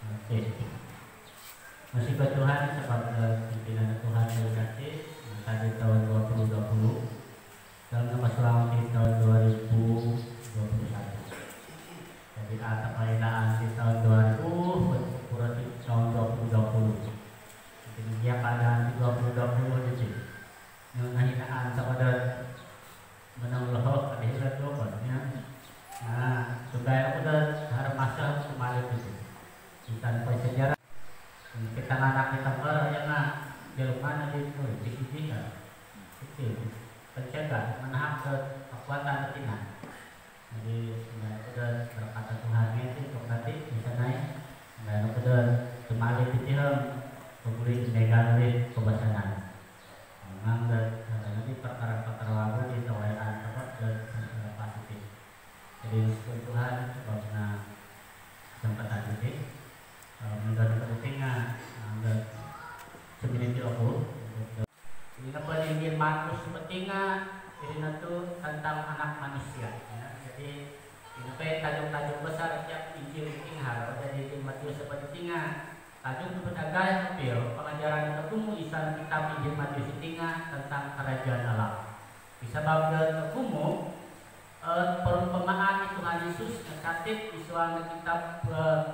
Oke. Masih Tuhan sebagai pimpinan Tuhan berkati tadi tahun 2020 dalam nama selama di tahun 2021. Jadi atap perayaan di tahun 2000 berarti tahun 2020. Jadi dia keadaan di 2020 itu. Yang nahinaan kepada menang loh ada hilang loh Nah, supaya udah harap masa kemarin itu. Bukan sejarah. Kita anak kita yang jalur mana itu kan itu penjaga menahan kekuatan betina. Jadi udah berkata Tuhan itu nanti bisa naik dan udah kembali kecil kemudian negatif kebasanan. Memang nanti perkara-perkara lalu di tawaran positif. Jadi Tuhan sebabnya kesempatan ini mengenai pentingnya sebenarnya aku ini apa yang Markus pentingnya ini itu tentang anak manusia ya. Jadi ini apa tajuk-tajuk besar tiap Injil ini harus jadi di Matius pentingnya tajuk berbagai apel pengajaran ketemu isan kitab Injil Matius tinggal tentang kerajaan Allah bisa bagian ketemu perumpamaan Tuhan Yesus mencatat di suatu kitab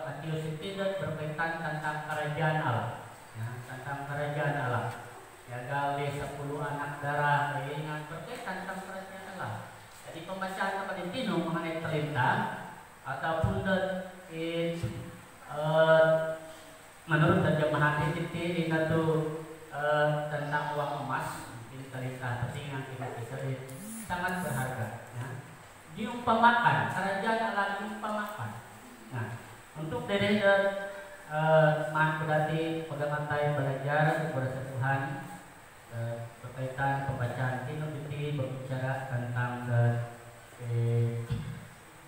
Matius itu berkaitan tentang kerajaan Allah ya, tentang kerajaan Allah ya gali 10 anak darah ingat berkaitan tentang kerajaan Allah. Jadi pembacaan kepada Tino mengenai telintang ataupun menurut terjemahan itu tentang uang emas ini telintang penting yang kita sangat berharga ya. Diumpamakan, kerajaan Allah diumpamakan. Nah, untuk dari berarti pegangan belajar kepada Tuhan berkaitan pembacaan Timotius berbicara tentang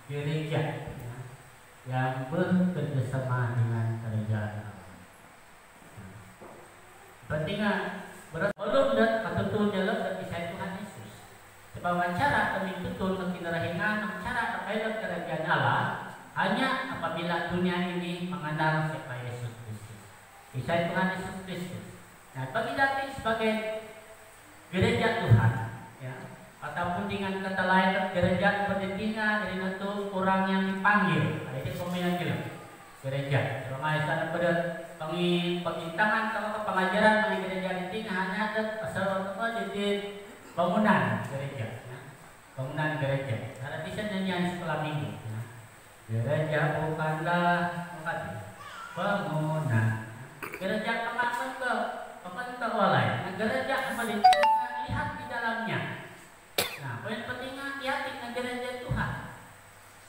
gereja ya, yang bekerjasama dengan kerajaan Allah. Pentingnya belum dan betul dalam kisah Tuhan Yesus. Sebab cara kami betul menginarahingan cara terkait kerajaan Allah hanya apabila dunia ini mengenal siapa Yesus Kristus. Kisah Tuhan Yesus Kristus. Nah, bagi kita sebagai gereja Tuhan, ya, ataupun dengan kata lain gereja pendidikan dari itu orang yang dipanggil. Ada itu pemilihan gereja. Rumah istana pada pengintangan kalau pengajaran mengenai gereja di hanya ada asal jadi bangunan gereja, ya. Bangunan gereja. Karena bisa nyanyian sekolah minggu. Ya. Gereja bukanlah bangunan. Gereja kemasan ke walai. Nah, gereja apa lihat di dalamnya. Nah, poin pentingnya lihat di gereja Tuhan.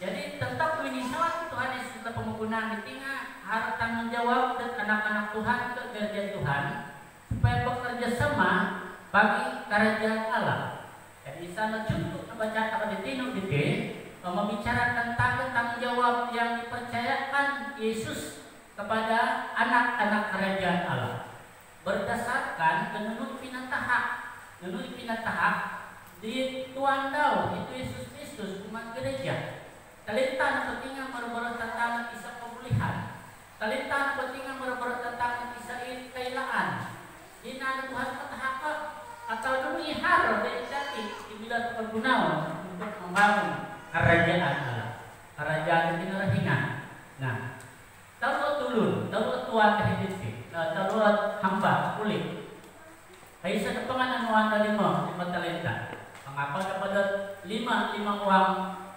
Jadi tetap menyesal Tuhan Yesus dalam penggunaan di tengah harus tanggung jawab dan anak-anak Tuhan ke gereja Tuhan supaya bekerja sama bagi kerajaan Allah. Jadi sana cukup membaca apa di tino di membicarakan tentang tanggung jawab yang dipercayakan Yesus kepada anak-anak kerajaan Allah berdasarkan menurut pinatahak di Tuhan Daud itu Yesus Kristus umat gereja. Talentan pentingnya merebut tentang kisah pemulihan. Talentan pentingnya merebut tentang kisah kailaan. Ina Tuhan petahak atau dunia harus dari bila pergunawan untuk membangun kerajaan Allah, kerajaan di Rahingan. Nah, tahu dulu, tahu tuan terhidup, tahu hamba kulit. Kaisa kepenganan uang dari lima talenta. Mengapa kepada lima uang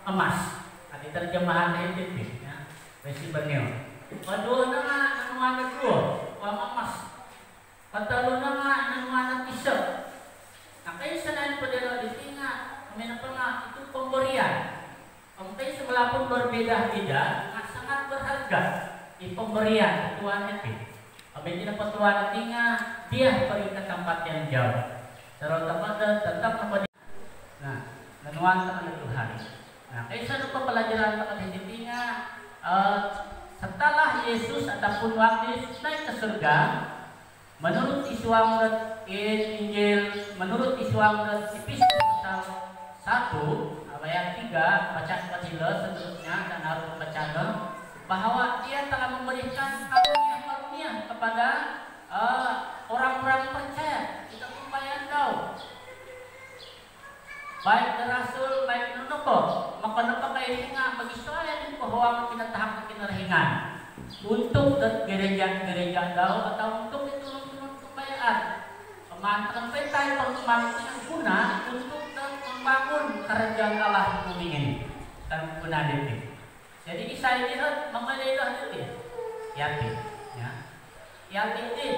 emas? Ada terjemahan terhidup, ya. Versi Beneo. Kedua nama uang kedua uang emas. Kata nama uang kisah. Nah, kaisa dan pada di tengah, menapanya itu pemberian. Mungkin sebelah pun berbeda-beda, sangat berharga di pemberian Tuhan itu. Apabila Tuhan artinya dia pergi ke tempat yang jauh. Terutama tetap kepada. Nah, menuan kepada Tuhan. Nah, kisah lupa pelajaran kepada intinya setelah Yesus ataupun waktu Yesus naik ke surga, menurut isuang Injil, menurut isuang Efesus pasal 1 ayat 3 baca kecil seterusnya dan harus baca bahwa dia telah memberikan karunia-karunia kepada orang-orang percaya. Kita kumpayan tahu baik rasul baik nunuko maka napakain nga mag-istorya din ko huwag pinatahak na kinarahingan untuk gereja-gereja daw atau untuk itulong-tulong kebayaan pemantakan tayo pag tumamit ng guna untuk membangun kerajaan Allah di bumi ini dan guna dito. Jadi isa ini mengalihlah dito yakin ya yakin din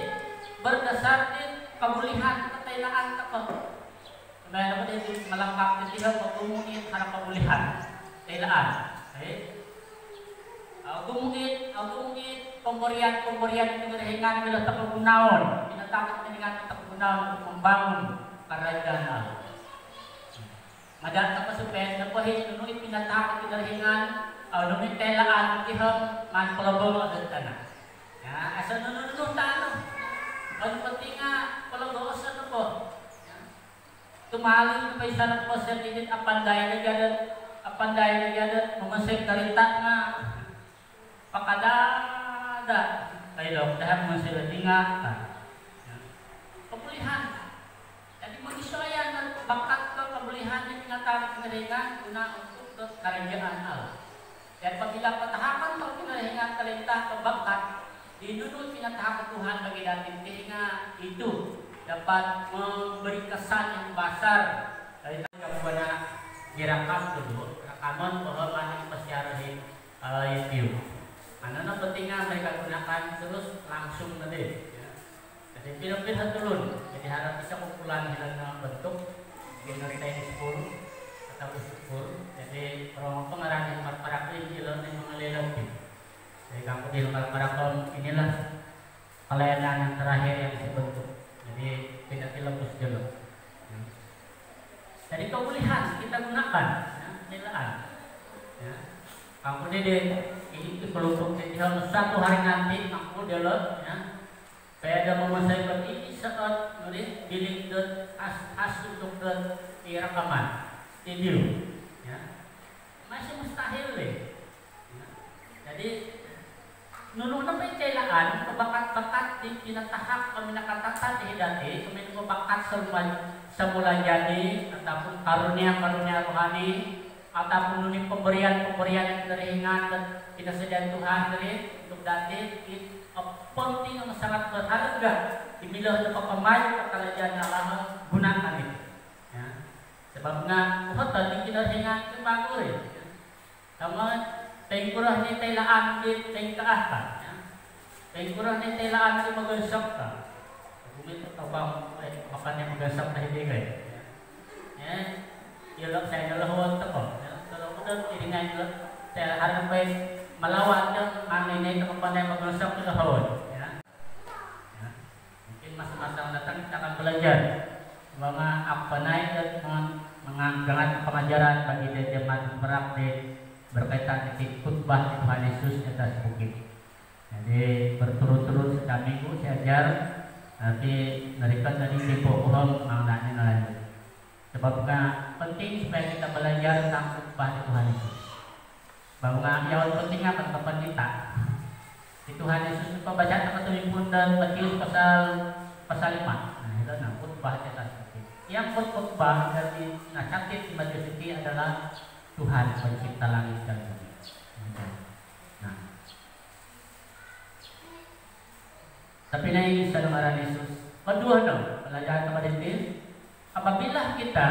berdasar din kemuliaan ketailaan takot. Kaya naman din malangkap din sila pag-umungit harap kabulihan, tailaan. Okay? Gumungit pemberian pinarahingan nila sa pagbunaon. Pinatakot pinarahingan sa pagbunaon untuk membangun kerajaan Allah. Madat na pasupet na pahit nunungit pinatakot pinarahingan, nunungit tailaan, tiham, man palabong agad na. Asa nununod tayo. Ano pati nga palabos na po. Tumaling pa isa ng posibilidad apanday na gadat mamasay karita nga pakadada tayo dahil mo sila tingatan kabulihan jadi mag-isoyan at bakat ka kabulihan yung tinatawag kinaringan una untuk karajaan Allah dan pagila patahakan pag kinaringan kalita kabakat dinunod pinatahakan Tuhan bagi dating tinga itu dapat memberi kesan yang besar dari kepada gerakan dulu rekaman bahwa mana pesiaran YouTube. Karena pentingnya mereka gunakan terus langsung nanti. Jadi film-film turun. Jadi harap bisa kumpulan dalam bentuk generasi 10 atau 10. Jadi orang pengarang yang para film yang mengelilai. Jadi kamu di para inilah pelayanan yang terakhir yang dibentuk. Jadi tidak dilebus dulu. Jadi kemuliaan kita gunakan, nilaan. Kamu ini kelompok kecil satu hari nanti kamu dulu, pada memasai ini saat nulis bilik as untuk direkaman, video, masih mustahil deh. Jadi nunung na may kailangan kebakat-bakat di pinatahak kami nakatatan di hidati kami kebakat sa mula jadi ataupun karunia-karunia rohani ataupun nuning pemberian-pemberian yang teringat dan pinasediaan Tuhan dari untuk dati penting yang sangat berharga dimilah untuk pemain kerajaan Allah gunakan itu sebabnya hotel di teringat itu bagus sama tengkurah ni tailaan di tengkaatan, tengkurah ni tailaan di magasap ka. Bumit tabang makan yang magasap na hindi kay. Ilok saya nalahon tako. Kalau udah iringan ko, saya harap ay malawat yung manginay na kapanay magasap na lahon. Mungkin masa-masa datang kita akan belajar mga apanay at mga gangat pengajaran bagi jemaat praktik berkaitan dengan khutbah Tuhan Yesus di atas bukit. Jadi berturut-turut setiap minggu saya ajar nanti mereka tadi tipu pohon mengenai lanjut. Sebabnya penting supaya kita belajar tentang khutbah Tuhan Yesus. Bahwa yang penting apa kapan kita? Di Tuhan Yesus itu baca tertulis dan Matius pasal 5. Nah itu khutbah di atas bukit. Yang berkhutbah dari nasihat di Matius itu adalah Tuhan pencipta langit dan bumi. Nah, tapi ini saudara Yesus. Kedua dong, pelajaran kepada diri. Apabila kita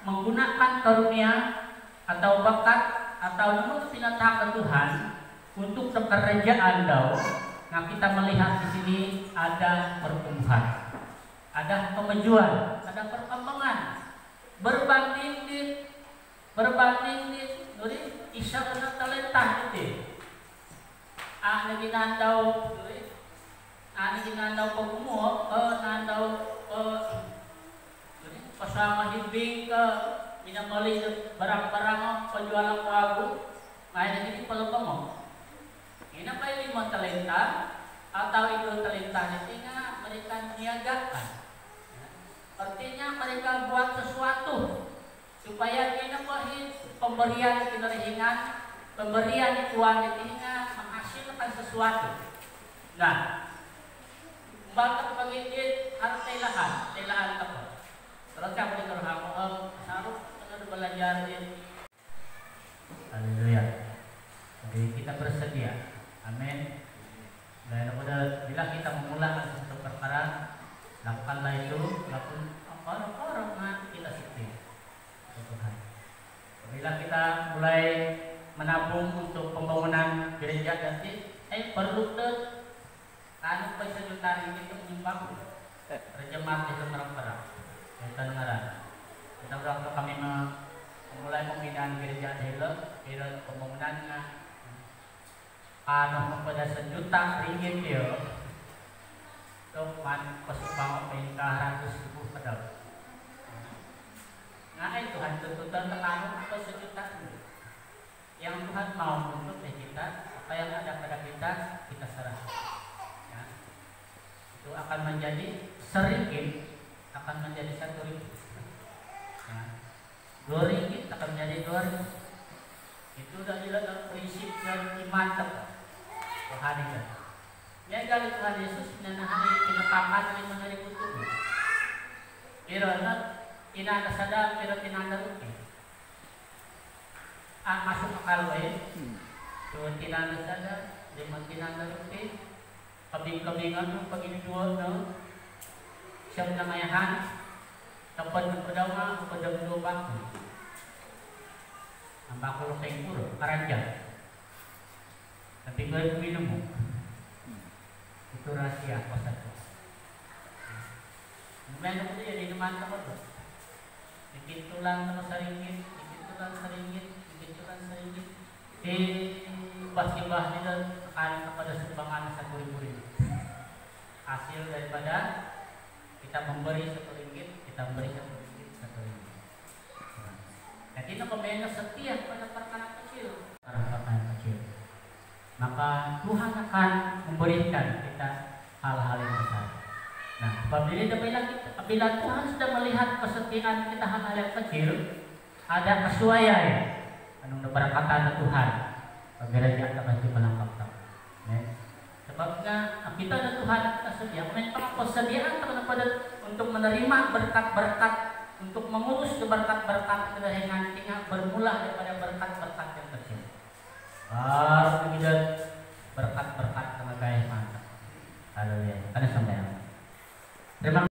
menggunakan karunia atau bakat atau menurut pinatahkan Tuhan untuk kerajaan Anda, nah kita melihat di sini ada pertumbuhan, ada kemajuan, ada perkembangan berbanding di nulis isa na talenta ito. Ang ginandaw pag umuha, nandaw pasama hibing ka minamali barang-barang penjualan wagu, ngayon hindi palupang mo. Ina pa yung mga talenta atau itu talenta nito nga mereka niagakan. Artinya mereka buat sesuatu supaya kita pemberian kinarahingan, pemberian Tuhan itu sesuatu. Nah, bakal bagi dia harus telahan apa? Kalau siapa di terhadap sarup dengan belajar ini. Haleluya. Jadi kita bersedia. Amin. Dan bila kita memulakan sesuatu perkara, lakukanlah itu, lakukan orang nanti kita setia. Tuhan. Bila kita mulai menabung untuk pembangunan gereja nanti, perlu anu sejuta itu menyumbang rejemaat di Semarang. Kita dengaran. Kita waktu kami memulai pembinaan gereja Dela, kira pembangunannya anu kepada RM1.000.000 dia. Tuhan pesumbang perintah 100.000 pedal. Nah Tuhan tuntutan terlalu ke sejuta yang Tuhan mau untuk kita, apa yang ada pada kita serahkan. Ya. Itu akan menjadi RM1.000 akan menjadi RM1.000. Ya. RM2 akan menjadi RM2.000. Itu sudah jelas prinsip dan iman Tuhan itu. Ya kalau Tuhan Yesus menahani penetapan 5.000 tubuh. Kirana tinanda sadar, kira tinanda rutin. Masuk akal Tuhan tinanda sadar, 5 tinanda rutin. Kabing-kabingan pagini dua siyam na ngayahan, tapad ng padawa, padang dua bako. Ang bako lo kay puro, karanjang. Tapi ko minum mo. Itu rahasia pasal itu. Meron ko yan, inuman ka ko. Dikitulan na saringit, dikitulan saringit. Ibah-ibah nila akan kepada sumbangan RM1.000. Hasil daripada kita memberi RM1, kita memberi RM1. Jadi itu pembina setia pada perkara kecil. Maka Tuhan akan memberikan kita hal-hal yang besar. Nah, apabila Tuhan sudah melihat kesetiaan kita hal-hal yang kecil, ada kesuaian anu berkatan Tuhan. Gereja kita pasti melengkap. Sebabnya kita dan Tuhan kita sedia. Memang persediaan pada untuk menerima berkat-berkat, untuk mengurus berkat-berkat kedahingan tinggal bermula daripada berkat-berkat yang kecil. Kemudian berkat-berkat tenaga yang mantap. Haleluya. Karena sampai terima